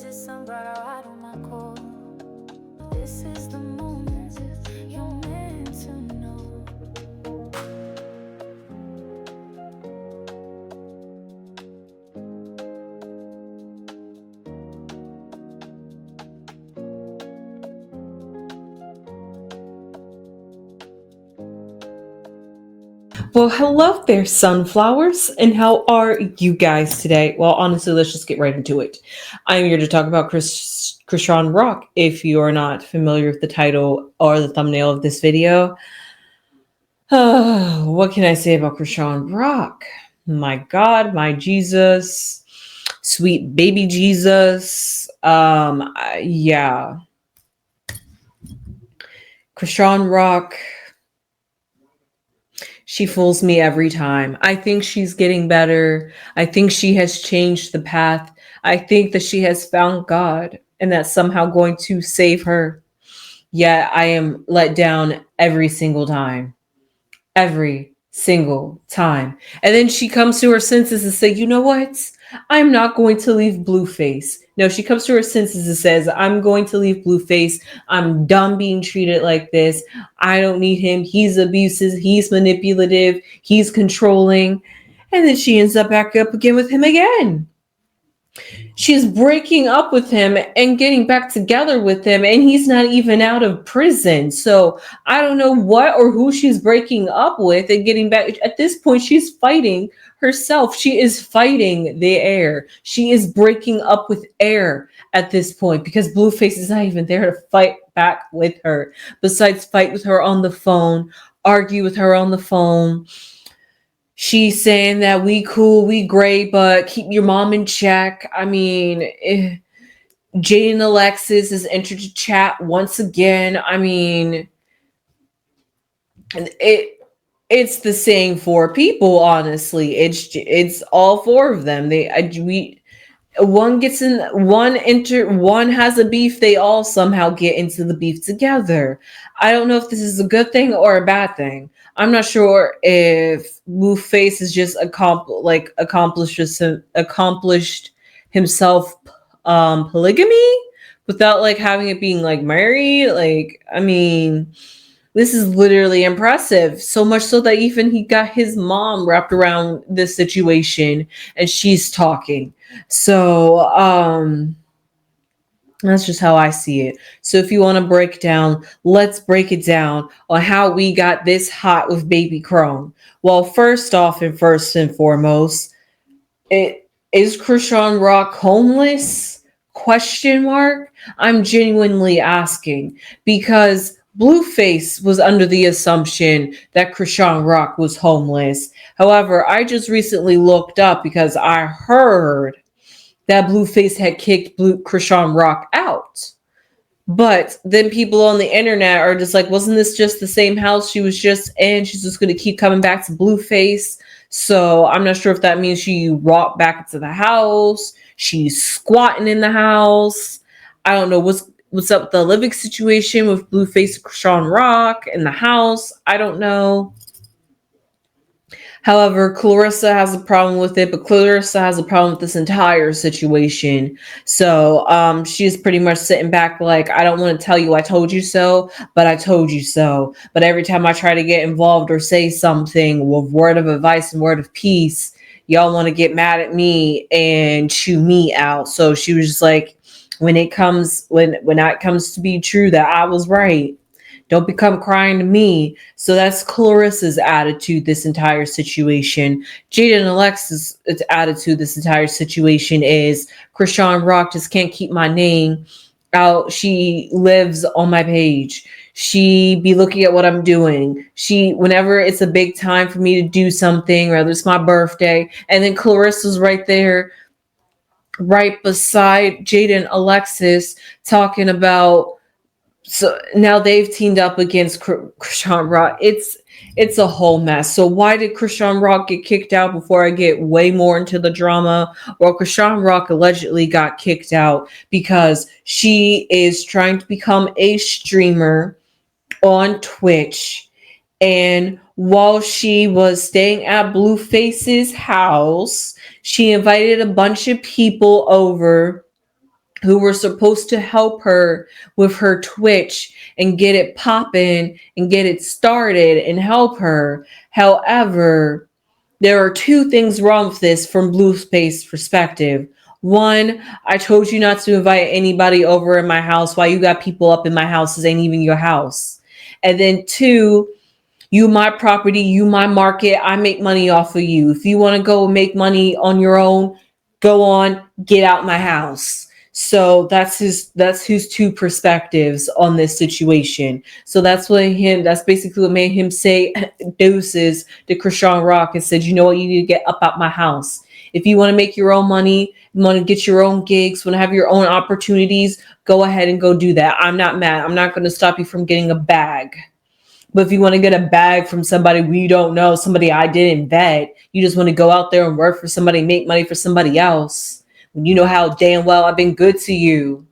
December, I don't my call. This is the moment you're meant to know. Well, hello there, sunflowers, and how are you guys today? Well, honestly, let's just get right into it. I'm here to talk about Chrisean Rock. If you are not familiar with the title or the thumbnail of this video, what can I say about Chrisean Rock? My God, my Jesus, sweet baby Jesus. Yeah, Chrisean Rock. She fools me every time. I think she's getting better. I think she has changed the path. I think that she has found God and that's somehow going to save her. Yet I am let down every single time. Every single time. And then she comes to her senses and say, you know what? I'm not going to leave Blueface. No, she comes to her senses and says, I'm going to leave Blueface. I'm done being treated like this. I don't need him. He's abusive. He's manipulative. He's controlling. And then she ends up back up again with him again. She's breaking up with him and getting back together with him, and he's not even out of prison. So I don't know what or who she's breaking up with and getting back. At this point, she's fighting herself. She is fighting the air. She is breaking up with air at this point because Blueface is not even there to fight back with her. Besides, fight with her on the phone, argue with her on the phone. She's saying that we cool, we great, but keep your mom in check. I mean, Jaden Alexis has entered the chat once again. I mean, it's the same four people. Honestly, it's all four of them. One gets in, one has a beef. They all somehow get into the beef together. I don't know if this is a good thing or a bad thing. I'm not sure if Blueface is just accomplished himself polygamy without like having it being like married. Like, I mean, this is literally impressive. So much so that even he got his mom wrapped around this situation and she's talking. So that's just how I see it. So if you want to break down, let's break it down on how we got this hot with baby Crone. Well, first off and first and foremost, is Chrisean Rock homeless? Question mark. I'm genuinely asking because Blueface was under the assumption that Chrisean Rock was homeless. However, I just recently looked up because I heard that Blueface had kicked Chrisean Rock out. But then people on the internet are just like, wasn't this just the same house she was just in? She's just going to keep coming back to Blueface. So I'm not sure if that means she walked back into the house. She's squatting in the house. I don't know what's up with the living situation with Blueface and Chrisean Rock in the house. I don't know. However, Clarissa has a problem with it, but Clarissa has a problem with this entire situation. So she's pretty much sitting back like, I don't want to tell you I told you so, but I told you so. But every time I try to get involved or say something with word of advice and word of peace, y'all want to get mad at me and chew me out. So she was just like, when that comes to be true that I was right, don't become crying to me. So that's Clarissa's attitude this entire situation. Jaden and Alexis' attitude this entire situation is Chrisean Rock just can't keep my name out. She lives on my page. She be looking at what I'm doing. Whenever it's a big time for me to do something, whether it's my birthday, and then Clarissa's right there, right beside Jaden Alexis, talking about, so now they've teamed up against Chrisean Rock. It's a whole mess. So why did Chrisean Rock get kicked out? Before I get way more into the drama, well, Chrisean Rock allegedly got kicked out because she is trying to become a streamer on Twitch, and while she was staying at Blueface's house, she invited a bunch of people over who were supposed to help her with her Twitch and get it popping and get it started and help her. However, there are two things wrong with this from Blueface's perspective. One, I told you not to invite anybody over in my house. Why you got people up in my house? This ain't even your house. And then two, you my property, you my market. I make money off of you. If you want to go make money on your own, go on, get out my house. So that's his two perspectives on this situation. So that's basically what made him say deuces to Chrisean Rock and said, you know what, you need to get up out my house. If you want to make your own money, you want to get your own gigs, want to have your own opportunities, go ahead and go do that. I'm not mad. I'm not going to stop you from getting a bag. But if you want to get a bag from somebody we don't know, somebody I didn't vet, you just want to go out there and work for somebody, make money for somebody else, when you know how damn well I've been good to you,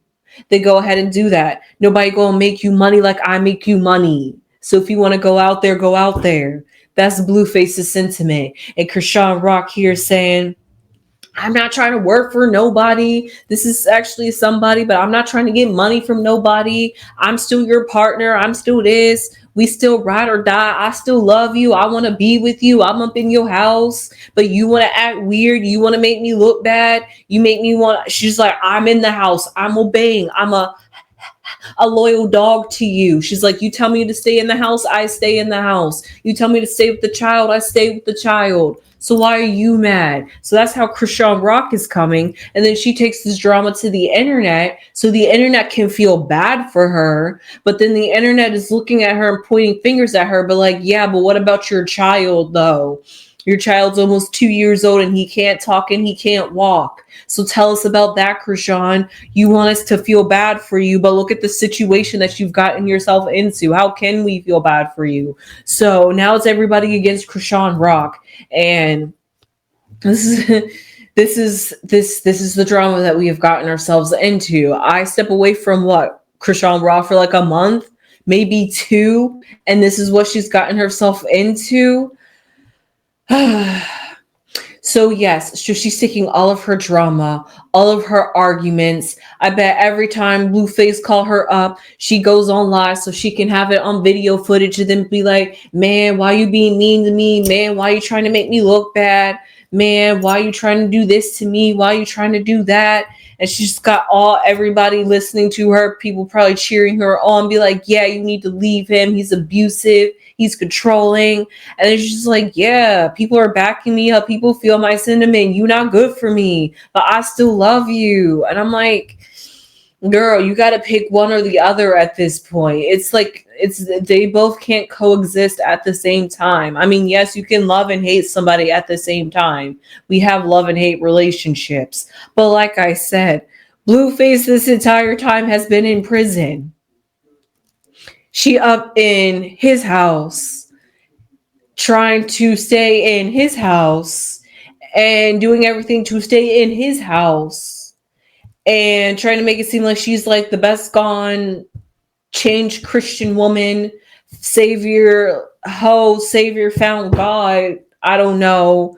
then go ahead and do that. Nobody gonna make you money like I make you money. So if you want to go out there, go out there. That's Blueface's sentiment. And Chrisean Rock here saying, I'm not trying to work for nobody. This is actually somebody, but I'm not trying to get money from nobody. I'm still your partner. I'm still this. We still ride or die. I still love you. I want to be with you. I'm up in your house, but you want to act weird. You want to make me look bad. You make me want. She's like, I'm in the house. I'm obeying. I'm a loyal dog to you. She's like, you tell me to stay in the house, I stay in the house. You tell me to stay with the child, I stay with the child. So why are you mad? So that's how Chrisean Rock is coming. And then she takes this drama to the internet. So the internet can feel bad for her. But then the internet is looking at her and pointing fingers at her. But like, yeah, but what about your child though? Your child's almost 2 years old and he can't talk and he can't walk. So tell us about that, Chrisean. You want us to feel bad for you, but look at the situation that you've gotten yourself into. How can we feel bad for you? So now it's everybody against Chrisean Rock. And this is this is the drama that we have gotten ourselves into. I step away from what? Chrisean Rock for like a month, maybe two, and this is what she's gotten herself into. So yes, so she's taking all of her drama, all of her arguments. I bet every time Blueface call her up, she goes on live so she can have it on video footage and then be like, man, why you being mean to me? Man, why you trying to make me look bad? Man, why you trying to do this to me? Why you trying to do that? And she's got everybody listening to her, people probably cheering her on, be like, yeah, you need to leave him. He's abusive. He's controlling. And it's just like, yeah, people are backing me up. People feel my sentiment. You're not good for me, but I still love you. And I'm like, girl, you got to pick one or the other at this point. It's like, they both can't coexist at the same time. I mean, yes, you can love and hate somebody at the same time. We have love and hate relationships. But like I said, Blueface this entire time has been in prison. She up in his house, trying to stay in his house and doing everything to stay in his house and trying to make it seem like she's like the best gone changed Christian woman, savior, savior found God. I don't know.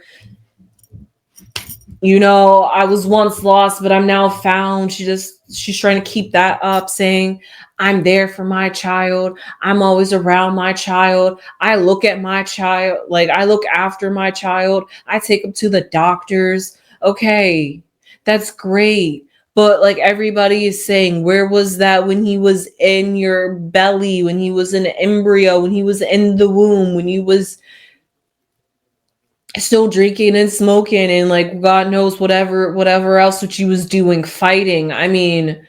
You know, I was once lost, but I'm now found. She's trying to keep that up, saying, I'm there for my child. I'm always around my child. I look at my child, like I look after my child. I take him to the doctors. Okay, that's great. But like everybody is saying, where was that when he was in your belly, when he was an embryo, when he was in the womb, when he was still drinking and smoking and like God knows whatever else that she was doing, fighting. I mean,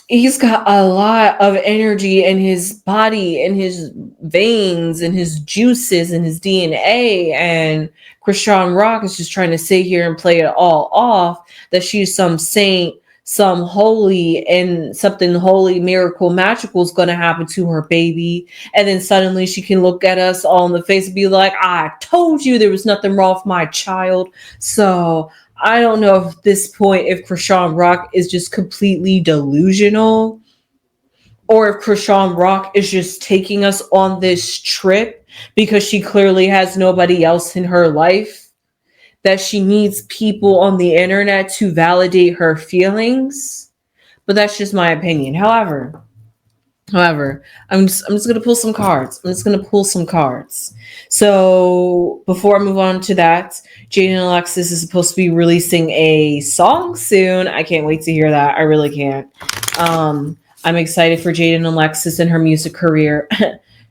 he's got a lot of energy in his body, in his veins, and his juices, and his DNA. And Chrisean Rock is just trying to sit here and play it all off that she's some saint, some holy, and something holy, miracle, magical is going to happen to her baby. And then suddenly she can look at us all in the face and be like, I told you there was nothing wrong with my child. So I don't know if this point, if Chrisean Rock is just completely delusional, or if Chrisean Rock is just taking us on this trip because she clearly has nobody else in her life that she needs people on the internet to validate her feelings, but that's just my opinion. However, I'm just gonna pull some cards. I'm just gonna pull some cards. So before I move on to that, Jaden and Alexis is supposed to be releasing a song soon. I can't wait to hear that. I really can't. I'm excited for Jaden and Alexis and her music career.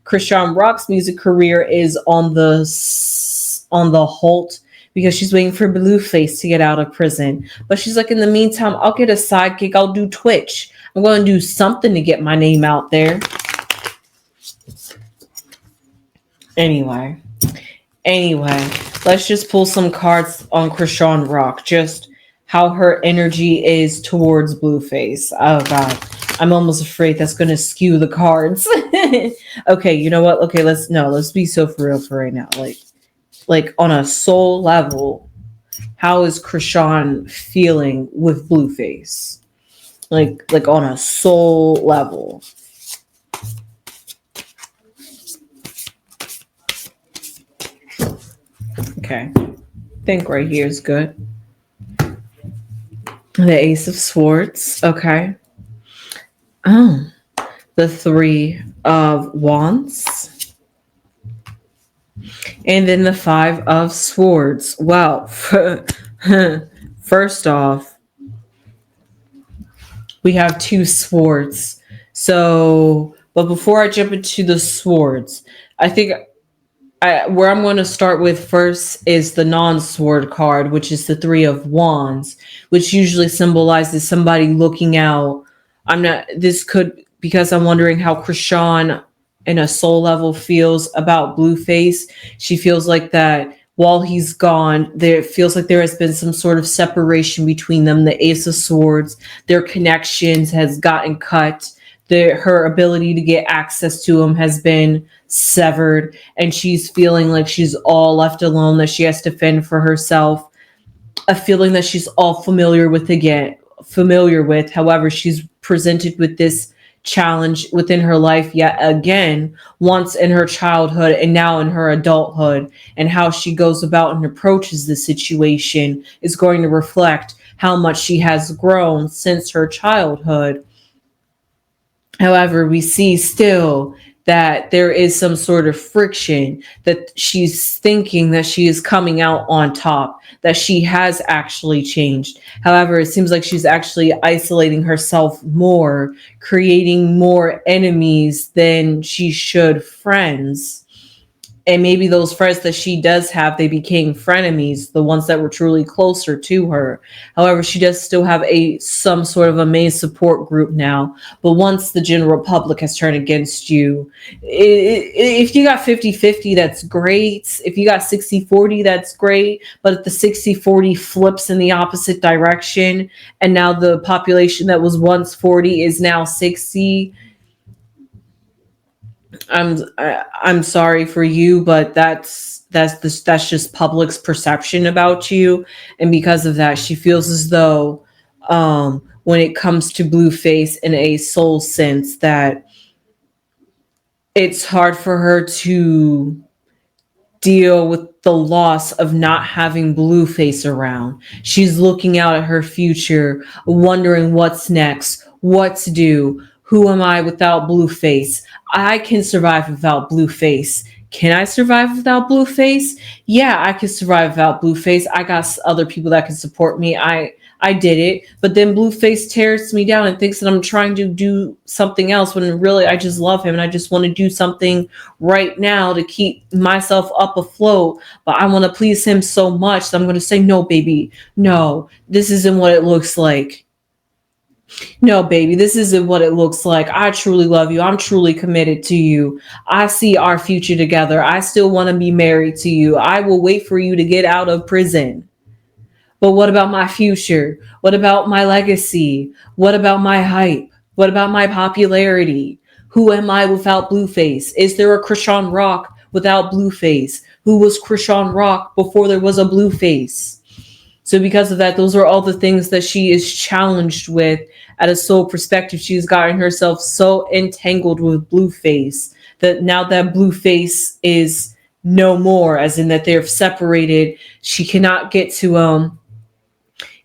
Chrisean Rock's music career is on the halt because she's waiting for Blueface to get out of prison. But she's like, in the meantime, I'll get a side gig. I'll do Twitch. I'm going to do something to get my name out there. Anyway, let's just pull some cards on Chrisean Rock. Just how her energy is towards Blueface. Oh God, I'm almost afraid that's going to skew the cards. Okay, you know what? Okay, let's be so for real for right now. Like on a soul level, how is Chrisean feeling with Blueface? Like on a soul level. Okay. I think right here is good. The Ace of Swords. Okay. Oh. The Three of Wands. And then the Five of Swords. Well, first off, we have two swords. So, but before I jump into the swords, I think where I'm going to start with first is the non-sword card, which is the Three of Wands, which usually symbolizes somebody looking out. Because I'm wondering how Chrisean in a soul level feels about Blueface. She feels like that while he's gone, there feels like there has been some sort of separation between them. The Ace of Swords, their connections has gotten cut. Her ability to get access to him has been severed, and she's feeling like she's all left alone, that she has to fend for herself. A feeling that she's all familiar with. However, she's presented with this challenge within her life yet again, once in her childhood and now in her adulthood, and how she goes about and approaches the situation is going to reflect how much she has grown since her childhood. However, we see still that there is some sort of friction, that she's thinking that she is coming out on top, that she has actually changed. However, it seems like she's actually isolating herself more, creating more enemies than she should friends. And maybe those friends that she does have, they became frenemies, the ones that were truly closer to her. However, she does still have some sort of a main support group now. But once the general public has turned against you, if you got 50-50, that's great. If you got 60-40, that's great. But if the 60-40 flips in the opposite direction, and now the population that was once 40 is now 60, I'm sorry for you, but that's just public's perception about you, and because of that, she feels as though when it comes to Blueface in a soul sense, that it's hard for her to deal with the loss of not having Blueface around. She's looking out at her future, wondering what's next, what to do. Who am I without Blueface? I can survive without Blueface. Can I survive without Blueface? Yeah, I can survive without Blueface. I got other people that can support me. I did it. But then Blueface tears me down and thinks that I'm trying to do something else, when really I just love him and I just want to do something right now to keep myself up afloat. But I want to please him so much that I'm going to say, no, baby, no, this isn't what it looks like. No, baby, this isn't what it looks like. I truly love you. I'm truly committed to you. I see our future together. I still want to be married to you. I will wait for you to get out of prison. But what about my future? What about my legacy? What about my hype? What about my popularity? Who am I without Blueface? Is there a Chrisean Rock without Blueface? Who was Chrisean Rock before there was a Blueface? So because of that, those are all the things that she is challenged with at a soul perspective. She's gotten herself so entangled with Blueface that now that Blueface is no more, as in that they're separated. She cannot get to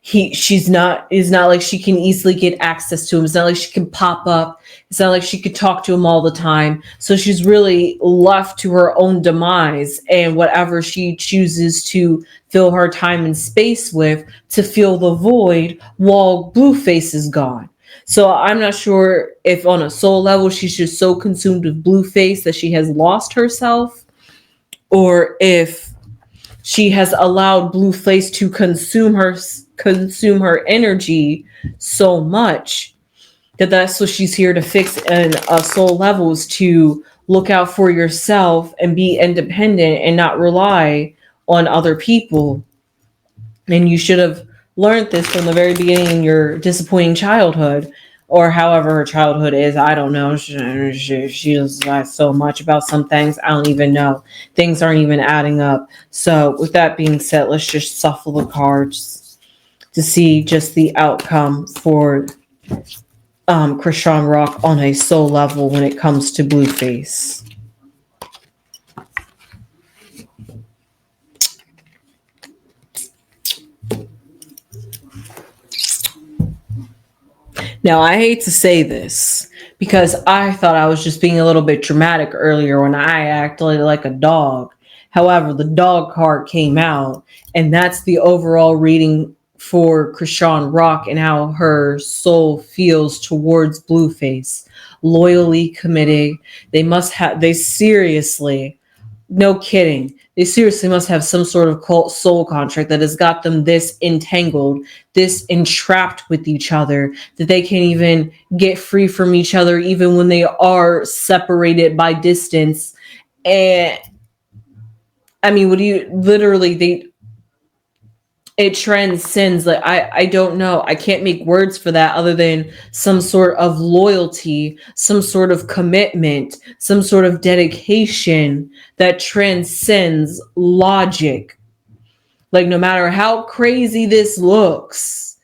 she's not is not like she can easily get access to him. It's not like she can pop up. It's not like she could talk to him all the time. So she's really left to her own demise and whatever she chooses to fill her time and space with to fill the void while Blueface is gone. So I'm not sure if on a soul level she's just so consumed with Blueface that she has lost herself, or if she has allowed Blueface to consume her energy so much that that's what she's here to fix. And soul levels to look out for yourself and be independent and not rely on other people. And you should have learned this from the very beginning in your disappointing childhood, or however her childhood is. I don't know. She just lies so much about some things. I don't even know. Things aren't even adding up. So with that being said, let's just shuffle the cards to see just the outcome for Chrisean Rock on a soul level when it comes to Blueface. Now, I hate to say this because I thought I was just being a little bit dramatic earlier when I acted like a dog. However, the dog card came out, and that's the overall reading for Chrisean Rock and how her soul feels towards Blueface. Loyally committed. They seriously, no kidding. They seriously must have some sort of soul contract that has got them this entangled, this entrapped with each other, that they can't even get free from each other, even when they are separated by distance. And I mean, it transcends. Like, I don't know. I can't make words for that other than some sort of loyalty, some sort of commitment, some sort of dedication that transcends logic. Like, no matter how crazy this looks,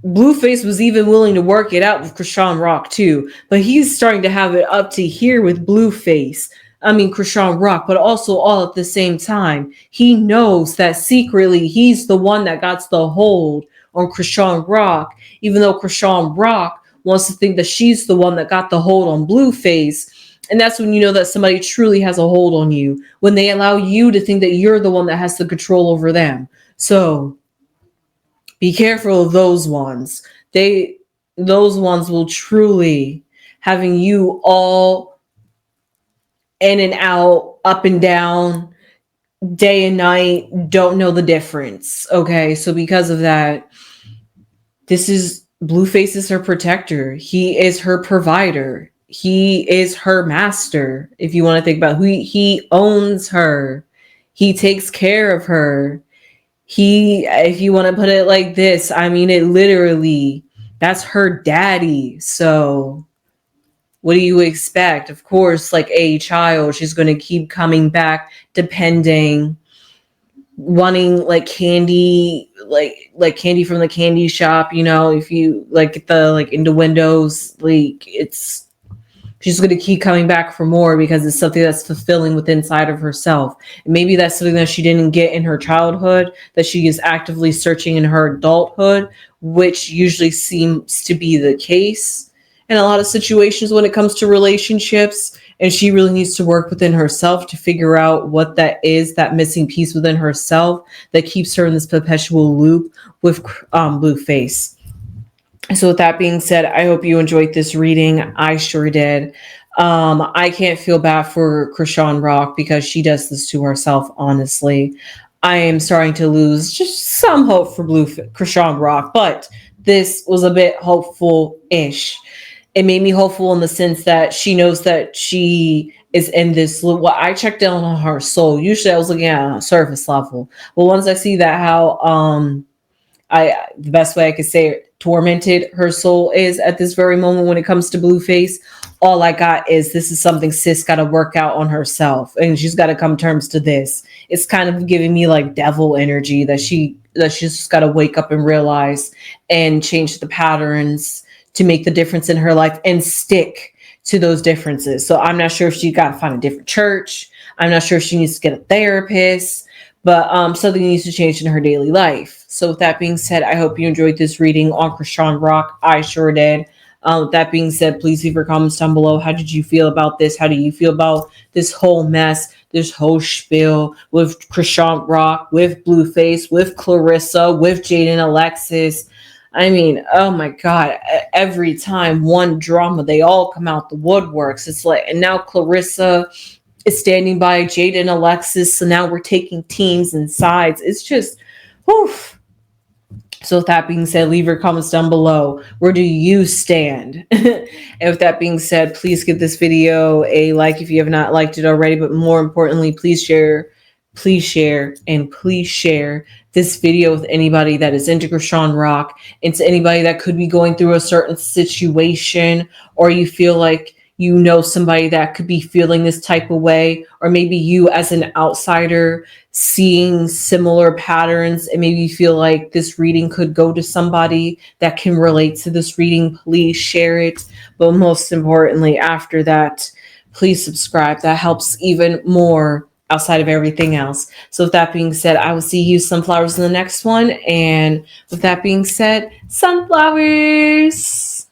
Blueface was even willing to work it out with Chrisean Rock too, but he's starting to have it up to here with Chrisean Rock, but also all at the same time. He knows that secretly he's the one that got the hold on Chrisean Rock, even though Chrisean Rock wants to think that she's the one that got the hold on Blueface. And that's when you know that somebody truly has a hold on you, when they allow you to think that you're the one that has the control over them. So be careful of those ones. Those ones will truly having you all in and out, up and down, day and night, don't know the difference. Okay, so because of that, Blueface is her protector. He is her provider. He is her master. If you want to think about he owns her. He takes care of her. If you want to put it like this, I mean, it literally, that's her daddy. So what do you expect? Of course, like a child, she's going to keep coming back, depending, wanting like candy, like candy from the candy shop. If you like into windows, she's going to keep coming back for more because it's something that's fulfilling within inside of herself. And maybe that's something that she didn't get in her childhood, that she is actively searching in her adulthood, which usually seems to be the case in a lot of situations when it comes to relationships. And she really needs to work within herself to figure out what that is, that missing piece within herself that keeps her in this perpetual loop with Blueface. So with that being said, I hope you enjoyed this reading. I sure did. I can't feel bad for Chrisean Rock because she does this to herself, honestly. I am starting to lose just some hope for Chrisean Rock, but this was a bit hopeful-ish. It made me hopeful in the sense that she knows that she is in this. Well, I checked down on her soul. Usually I was looking at a surface level. But once I see that how the best way I could say it, tormented her soul is at this very moment when it comes to Blueface, all I got is this is something sis got to work out on herself, and she's got to come terms to this. It's kind of giving me like devil energy that she's just got to wake up and realize and change the patterns to make the difference in her life and stick to those differences. So I'm not sure if she got to find a different church. I'm not sure if she needs to get a therapist, but something needs to change in her daily life. So with that being said, I hope you enjoyed this reading on Chrisean Rock. I sure did. With that being said, please leave your comments down below. How did you feel about this? How do you feel about this whole mess, this whole spiel with Chrisean Rock, with Blueface, with Clarissa, with Jade and Alexis? I mean, oh my God, every time one drama, they all come out the woodworks. It's like, and now Clarissa is standing by Jade and Alexis. So now we're taking teams and sides. It's just, whew. So with that being said, leave your comments down below. Where do you stand? And with that being said, please give this video a like if you have not liked it already. But more importantly, please share, and please share this video with anybody that is into Chrisean Rock, and to anybody that could be going through a certain situation, or you feel like you know somebody that could be feeling this type of way, or maybe you as an outsider seeing similar patterns and maybe you feel like this reading could go to somebody that can relate to this reading. Please share it. But most importantly, after that, please subscribe. That helps even more outside of everything else. So with that being said, I will see you sunflowers in the next one. And with that being said, sunflowers.